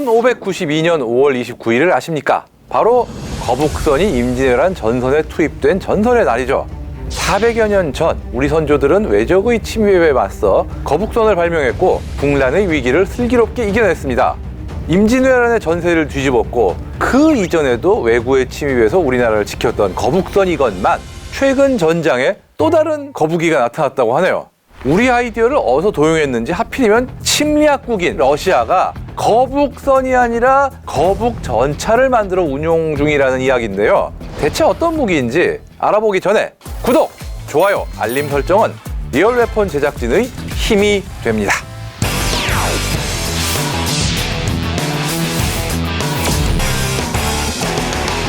1592년 5월 29일을 아십니까? 바로 거북선이 임진왜란 전선에 투입된 전설의 날이죠. 400여 년 전 우리 선조들은 외적의 침입에 맞서 거북선을 발명했고 국난의 위기를 슬기롭게 이겨냈습니다. 임진왜란의 전세를 뒤집었고 그 이전에도 외구의 침입에서 우리나라를 지켰던 거북선이건만 최근 전장에 또 다른 거북이가 나타났다고 하네요. 우리 아이디어를 어디서 도용했는지 하필이면 침략국인 러시아가 거북선이 아니라 거북전차를 만들어 운용 중이라는 이야기인데요. 대체 어떤 무기인지 알아보기 전에 구독, 좋아요, 알림 설정은 리얼웨폰 제작진의 힘이 됩니다.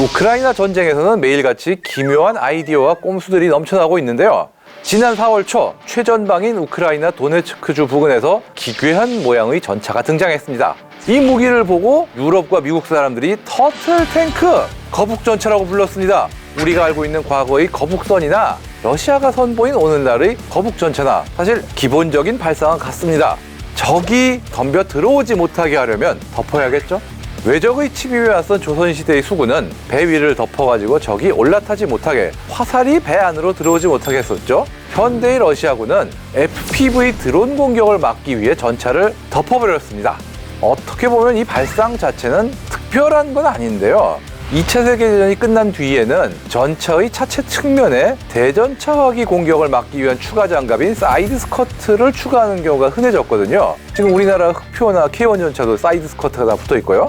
우크라이나 전쟁에서는 매일같이 기묘한 아이디어와 꼼수들이 넘쳐나고 있는데요. 지난 4월 초 최전방인 우크라이나 도네츠크주 부근에서 기괴한 모양의 전차가 등장했습니다. 이 무기를 보고 유럽과 미국 사람들이 터틀 탱크, 거북전차라고 불렀습니다. 우리가 알고 있는 과거의 거북선이나 러시아가 선보인 오늘날의 거북전차나 사실 기본적인 발상은 같습니다. 적이 덤벼 들어오지 못하게 하려면 덮어야겠죠? 외적의 침입에 맞선 조선시대의 수군은 배 위를 덮어가지고 적이 올라타지 못하게 화살이 배 안으로 들어오지 못하게 했었죠. 현대의 러시아군은 FPV 드론 공격을 막기 위해 전차를 덮어버렸습니다. 어떻게 보면 이 발상 자체는 특별한 건 아닌데요. 2차 세계대전이 끝난 뒤에는 전차의 차체 측면에 대전차화기 공격을 막기 위한 추가 장갑인 사이드 스커트를 추가하는 경우가 흔해졌거든요. 지금 우리나라 흑표나 K1 전차도 사이드 스커트가 다 붙어 있고요.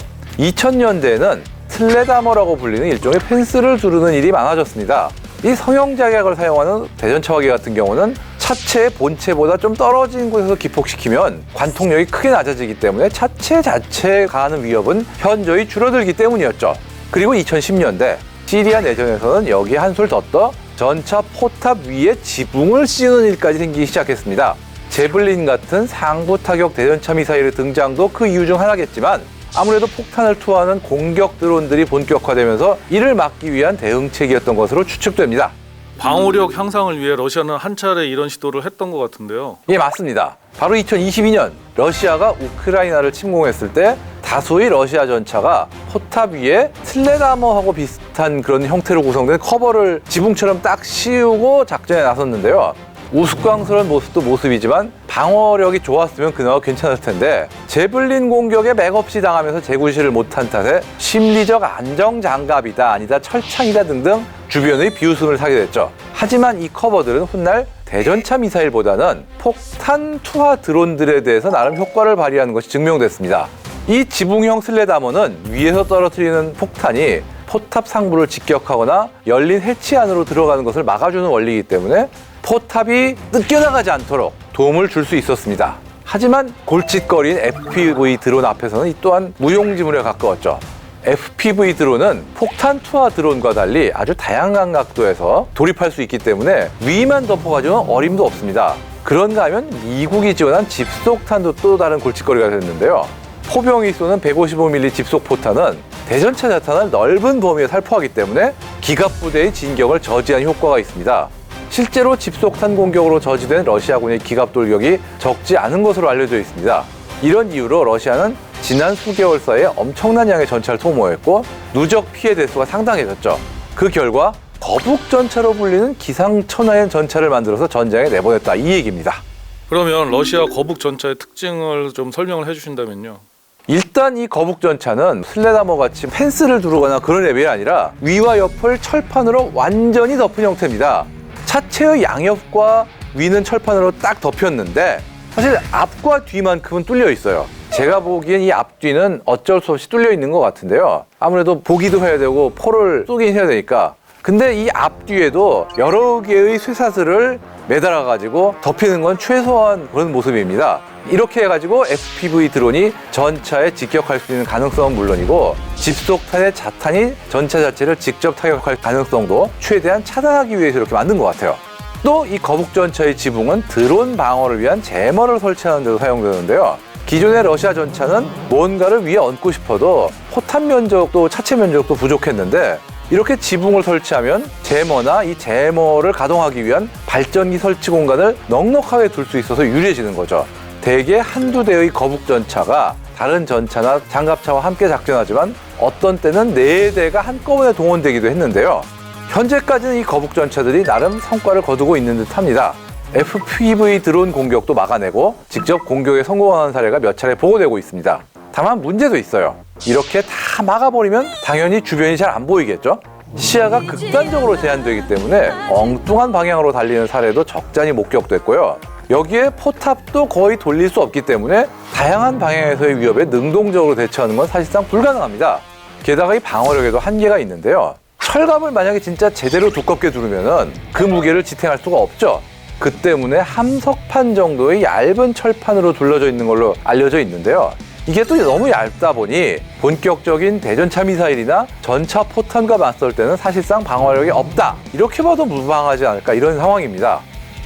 2000년대에는 슬래다머라고 불리는 일종의 펜스를 두르는 일이 많아졌습니다. 이 성형작약을 사용하는 대전차화기 같은 경우는 차체의 본체보다 좀 떨어진 곳에서 기폭시키면 관통력이 크게 낮아지기 때문에 차체 자체에 가하는 위협은 현저히 줄어들기 때문이었죠. 그리고 2010년대 시리아 내전에서는 여기에 한술 더 떠 전차 포탑 위에 지붕을 씌우는 일까지 생기기 시작했습니다. 제블린 같은 상부 타격 대전차 미사일의 등장도 그 이유 중 하나겠지만 아무래도 폭탄을 투하하는 공격 드론들이 본격화되면서 이를 막기 위한 대응책이었던 것으로 추측됩니다. 방어력 향상을 위해 러시아는 한 차례 이런 시도를 했던 것 같은데요. 예, 맞습니다. 바로 2022년 러시아가 우크라이나를 침공했을 때 다수의 러시아 전차가 포탑 위에 슬래다머하고 비슷한 그런 형태로 구성된 커버를 지붕처럼 딱 씌우고 작전에 나섰는데요. 우스꽝스러운 모습도 모습이지만 방어력이 좋았으면 그나마 괜찮을 텐데 제블린 공격에 맥없이 당하면서 재구실을 못한 탓에 심리적 안정장갑이다 아니다 철창이다 등등 주변의 비웃음을 사게 됐죠. 하지만 이 커버들은 훗날 대전차 미사일보다는 폭탄 투하 드론들에 대해서 나름 효과를 발휘하는 것이 증명됐습니다. 이 지붕형 슬래다머는 위에서 떨어뜨리는 폭탄이 포탑 상부를 직격하거나 열린 해치 안으로 들어가는 것을 막아주는 원리이기 때문에 포탑이 뜯겨나가지 않도록 도움을 줄 수 있었습니다. 하지만 골칫거리인 FPV 드론 앞에서는 이 또한 무용지물에 가까웠죠. FPV 드론은 폭탄 투하 드론과 달리 아주 다양한 각도에서 돌입할 수 있기 때문에 위만 덮어가지고는 어림도 없습니다. 그런가 하면 미국이 지원한 집속탄도 또 다른 골칫거리가 됐는데요. 포병이 쏘는 155mm 집속 포탄은 대전차 자탄을 넓은 범위에 살포하기 때문에 기갑부대의 진격을 저지하는 효과가 있습니다. 실제로 집속탄 공격으로 저지된 러시아군의 기갑 돌격이 적지 않은 것으로 알려져 있습니다. 이런 이유로 러시아는 지난 수개월 사이에 엄청난 양의 전차를 소모했고 누적 피해 대수가 상당해졌죠. 그 결과 거북전차로 불리는 기상천외한 전차를 만들어서 전장에 내보냈다 이 얘기입니다. 그러면 러시아 거북전차의 특징을 좀 설명을 해주신다면요. 일단 이 거북전차는 슬래다머같이 펜스를 두르거나 그런 레벨이 아니라 위와 옆을 철판으로 완전히 덮은 형태입니다. 차체의 양옆과 위는 철판으로 딱 덮였는데 사실 앞과 뒤만큼은 뚫려 있어요. 제가 보기엔 이 앞뒤는 어쩔 수 없이 뚫려 있는 것 같은데요. 아무래도 보기도 해야 되고 포를 쏘긴 해야 되니까. 근데 이 앞뒤에도 여러 개의 쇠사슬을 매달아가지고 덮이는 건 최소한 그런 모습입니다. 이렇게 해가지고 FPV 드론이 전차에 직격할 수 있는 가능성은 물론이고 집속탄의 자탄이 전차 자체를 직접 타격할 가능성도 최대한 차단하기 위해서 이렇게 만든 것 같아요. 또 이 거북전차의 지붕은 드론 방어를 위한 제머를 설치하는 데도 사용되는데요. 기존의 러시아 전차는 뭔가를 위에 얹고 싶어도 포탑 면적도 차체 면적도 부족했는데 이렇게 지붕을 설치하면 제머나 이 제머를 가동하기 위한 발전기 설치 공간을 넉넉하게 둘 수 있어서 유리해지는 거죠. 대개 한두 대의 거북전차가 다른 전차나 장갑차와 함께 작전하지만 어떤 때는 4대가 한꺼번에 동원되기도 했는데요. 현재까지는 이 거북 전차들이 나름 성과를 거두고 있는 듯합니다. FPV 드론 공격도 막아내고 직접 공격에 성공하는 사례가 몇 차례 보고되고 있습니다. 다만 문제도 있어요. 이렇게 다 막아버리면 당연히 주변이 잘 안 보이겠죠? 시야가 극단적으로 제한되기 때문에 엉뚱한 방향으로 달리는 사례도 적잖이 목격됐고요. 여기에 포탑도 거의 돌릴 수 없기 때문에 다양한 방향에서의 위협에 능동적으로 대처하는 건 사실상 불가능합니다. 게다가 이 방어력에도 한계가 있는데요. 철갑을 만약에 진짜 제대로 두껍게 두르면은 그 무게를 지탱할 수가 없죠. 그 때문에 함석판 정도의 얇은 철판으로 둘러져 있는 걸로 알려져 있는데요. 이게 또 너무 얇다 보니 본격적인 대전차 미사일이나 전차 포탄과 맞설 때는 사실상 방어력이 없다. 이렇게 봐도 무방하지 않을까 이런 상황입니다.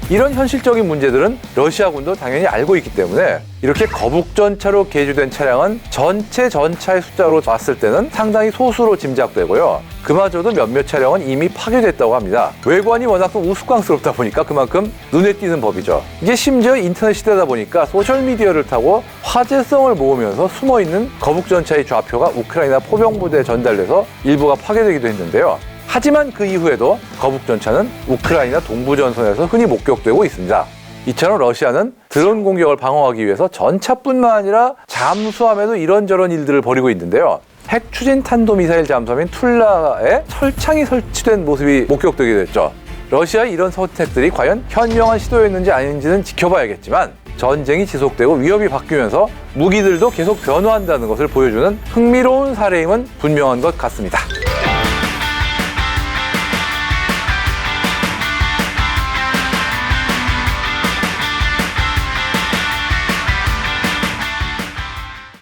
이런 현실적인 문제들은 러시아군도 당연히 알고 있기 때문에 이렇게 거북 전차로 개조된 차량은 전체 전차의 숫자로 봤을 때는 상당히 소수로 짐작되고요. 그마저도 몇몇 차량은 이미 파괴됐다고 합니다. 외관이 워낙 좀 우스꽝스럽다 보니까 그만큼 눈에 띄는 법이죠. 이게 심지어 인터넷 시대다 보니까 소셜미디어를 타고 화제성을 모으면서 숨어있는 거북 전차의 좌표가 우크라이나 포병부대에 전달돼서 일부가 파괴되기도 했는데요. 하지만 그 이후에도 거북 전차는 우크라이나 동부 전선에서 흔히 목격되고 있습니다. 이처럼 러시아는 드론 공격을 방어하기 위해서 전차뿐만 아니라 잠수함에도 이런저런 일들을 벌이고 있는데요. 핵 추진 탄도미사일 잠수함인 툴라에 철창이 설치된 모습이 목격되게 됐죠. 러시아의 이런 선택들이 과연 현명한 시도였는지 아닌지는 지켜봐야겠지만 전쟁이 지속되고 위협이 바뀌면서 무기들도 계속 변화한다는 것을 보여주는 흥미로운 사례임은 분명한 것 같습니다.